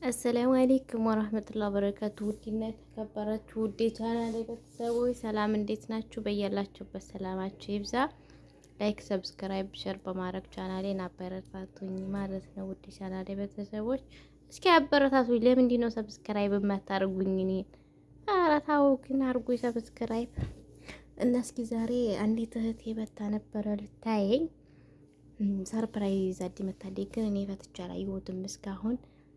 አሰላሙ አለይኩም ወራህመቱላሂ ወበረካቱ። ውድና የተከበራችሁ ውድ የቻናሌ ቤተሰቦች ሰላም እንዴት ናችሁ? በያላችሁበት ሰላማችሁ ይብዛ። ላይክ፣ ሰብስክራይብ፣ ሼር በማድረግ ቻናሌን አበረታቱኝ ማለት ነው። ውድ ቻናሌ ቤተሰቦች እስኪ አበረታቱኝ። ለምንድን ነው ሰብስክራይብ የማታርጉኝ? እኔን ኧረ ተው ግን አርጉኝ ሰብስክራይብ። እና እስኪ ዛሬ አንዲት እህቴ መታ ነበረ ልታየኝ ሰርፕራይዝ አዲመታለች፣ ግን እኔ ፈትቼ አላየሁትም እስካሁን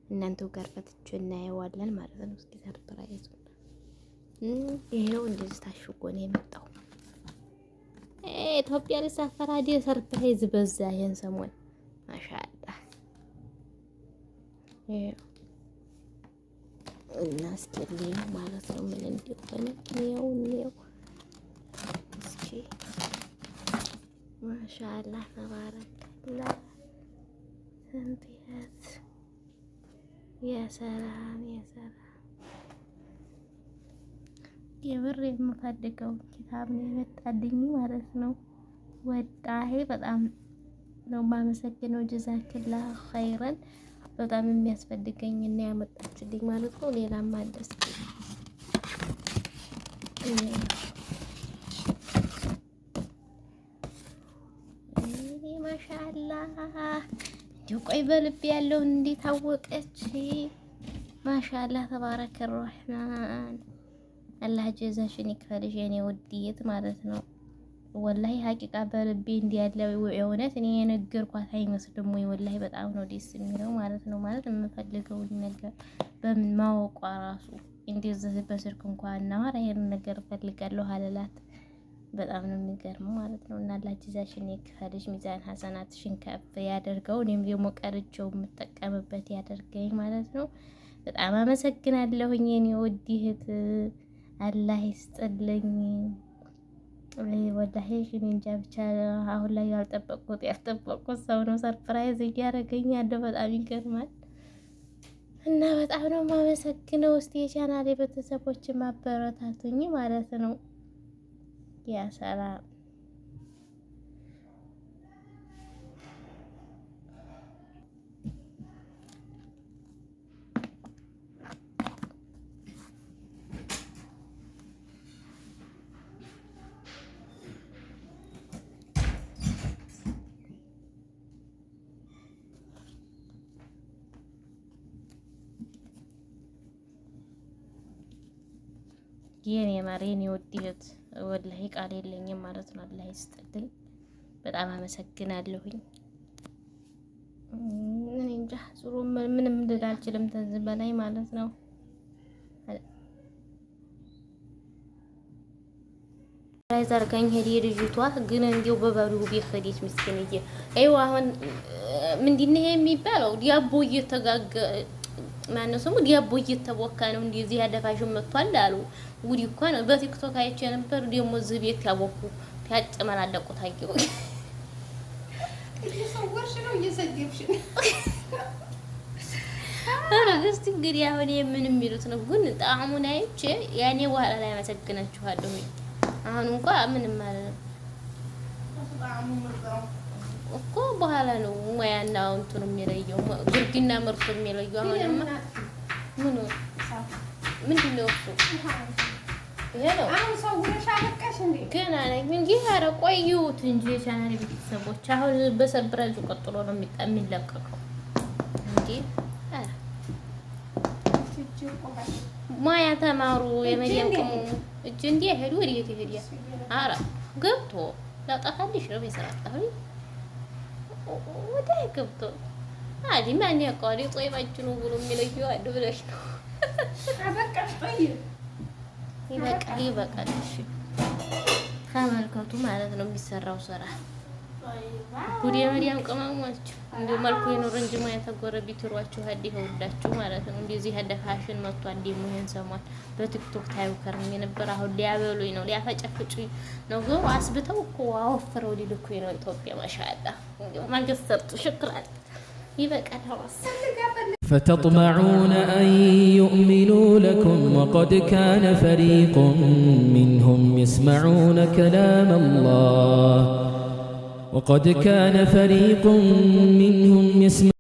እናንተው ጋር ፈትቼ እናየዋለን ማለት ነው። እስኪ ሰርፕራይዝ ይሄው እንደዚህ ታሽጎ ነው የመጣው። ኢትዮጵያ ልሳፈራ ዲ ሰርፕራይዝ በዛ ይሄን ሰሞን ማሻአላህ። እና እስኪ ማለት ነው ምን እንደሆነ ነው እስኪ ማሻአላህ ተባረከላህ ሰንቲያት የሰላም የብር የምፈልገው ኪታብ ነው የመጣልኝ ማለት ነው። ወጣሄ በጣም ነው የማመሰግነው። ጀዛክላህ ኸይረን በጣም የሚያስፈልገኝ እና ያመጣችልኝ ማለት ነው። ሌላም አለስ ማሻአላህ ቆይ በልብ ያለው እንዴት አወቀች? ማሻአላህ ተባረከ ረህማን። አላህ ጀዛሽን ይክፈልሽ የኔ ውድየት ማለት ነው። ወላሂ ሀቂቃ በልቤ እንዲህ ያለው የእውነት እኔ የነገርኳት አይመስልም ወይ? ወላሂ በጣም ነው ደስ የሚለው ማለት ነው። ማለት የምፈልገውን ነገር በምን ማወቋ ራሱ እንደዚህ በስልክ እንኳን እናወራ ይሄን ነገር እፈልጋለሁ አለላት። በጣም ነው የሚገርመው ማለት ነው። እና አላህ ጀዛሽን ይክፈልሽ፣ ሚዛን ሐሰናትሽን ከፍ ያደርገው፣ እኔም ደግሞ ቀርቼው የምጠቀምበት ያደርገኝ ማለት ነው። በጣም አመሰግናለሁኝ የኔ ውድ እህት፣ አላህ ይስጥልኝ። ወላሂ እኔ እንጃ ብቻ አሁን ላይ ያልጠበቅኩት ሰው ነው ሰርፕራይዝ እያደረገኝ ያለው። በጣም ይገርማል እና በጣም ነው የማመሰግነው። እስቲ የቻናሌ ቤተሰቦች ማበረታቱኝ ማለት ነው። ያ ሰላም የኔ ማር የኔ ውድየት ወላሂ ቃል የለኝም ማለት ነው። አላህ ይስጥልኝ፣ በጣም አመሰግናለሁኝ። እኔ እንጃ ዙሩ ምንም ልል አልችልም ተዚህ በላይ ማለት ነው። ላይ ዘርጋኝ ሄዲ ልጅቷ ግን እንዲው በባሉ ቢፈዲት ምስኪንዬ። አይዋ አሁን ምንድነው የሚባለው? ዲያቦ እየተጋገ ማነው ስሙ ዲያቦ እየተቦካ ነው እንደዚህ ያደፋሽው መጥቷል አሉ። ጉዲ እኮ ነው። በቲክቶክ አይቼ ነበር። ደግሞ እዚህ ቤት ያቦኩ ያጨመላለቁ ታየው። እየሰወርሽ ነው እየሰደብሽ ነው። እስቲ እንግዲህ አሁን ምን የሚሉት ነው? ግን ጣዕሙን አይቼ ያኔ በኋላ ላይ አመሰግናችኋለሁ። አሁን እንኳን ምንም ማለት ነው እኮ በኋላ ነው ሙያና እንትኑ የሚለየው ግርግና ምርቱ የሚለየው። አሁንማ ምንድነው እሱ? ይሄ ነው አሁን ሰው ወሻ በቃሽ እንዴ? ገና ነኝ እንጂ ኧረ ቆዩት እንጂ የቻናሌ ቤተሰቦች አሁን በሰርፕራይዙ ቀጥሎ ነው የሚለቀቀው እንጂ ሙያ ተማሩ። የመጀመሪያው እጅ እንዴ ሄዱ ወዴት ይሄድ? ኧረ ገብቶ ላጣፋልሽ ነው የሰራጣው ወደ ገብቶ አዲ ማን ያውቀዋል? ጦይባችሁ ነው ብሎ የሚለየው አድ ብለሽ ነው። አበቃሽ ጠይ ይበቃል። እሺ ተመልከቱ ማለት ነው የሚሰራው ስራ። ጉዲ መዲያም ቀማማች እንደ መልኩ የኖር እንጂ ማያ ተጎረቢት ይሯችሁ አዲ ይሁዳችሁ ማለት ነው። እንደዚህ ያለ ፋሽን መጥቶ አንዴ ሙሄን ሰማን በቲክቶክ ታዩ ከርም የነበር አሁን ሊያበሉኝ ነው ሊያፈጨፍጩኝ ነው። ግን አስብተው እኮ አወፍረው ሊልኩኝ ነው። ኢትዮጵያ ማሻአላህ መንግስት ሰርጡ ሽክራን ይበቃል። ሐዋስ فتطمعون أن يؤمنوا لكم وقد كان فريق منهم يسمعون كلام الله وقد كان فريق منهم يسمعون